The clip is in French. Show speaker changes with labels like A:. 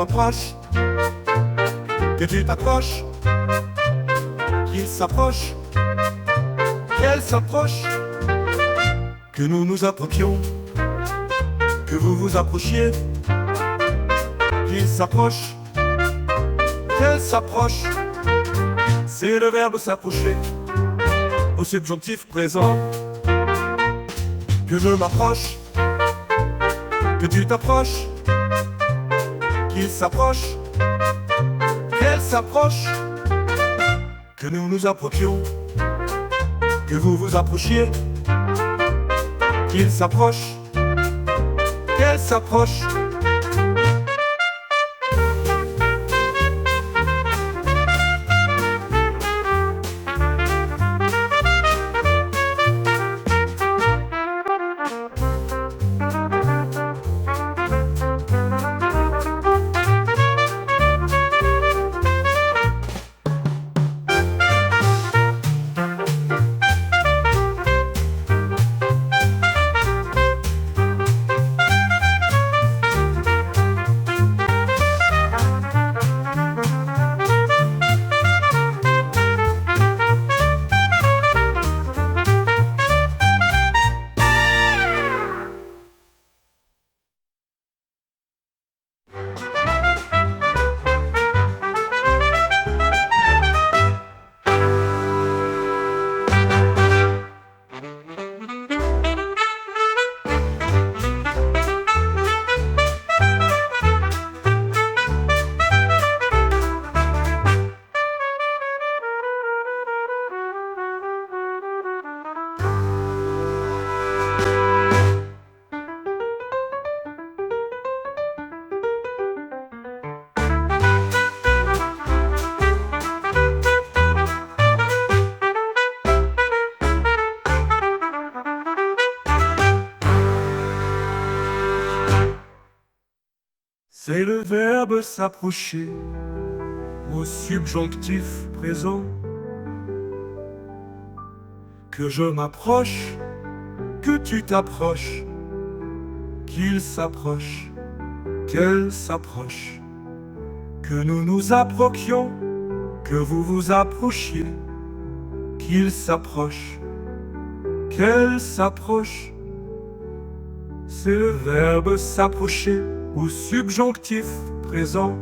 A: m'approche, que tu t'approches, qu'il s'approche, qu'elle s'approche, que nous nous approchions, que vous vous approchiez, qu'il s'approche, qu'elle s'approche. C'est le verbe s'approcher au subjonctif présent. Que je m'approche, que tu t'approches, qu'il s'approche, qu'elle s'approche, que nous nous approchions, que vous vous approchiez, qu'il s'approche, qu'elle s'approche. C'est le verbe s'approcher au subjonctif présent. Que je m'approche, que tu t'approches, qu'il s'approche, qu'elle s'approche, que nous nous approchions, que vous vous approchiez, qu'il s'approche, qu'elle s'approche. C'est le verbe s'approcher au subjonctif présent.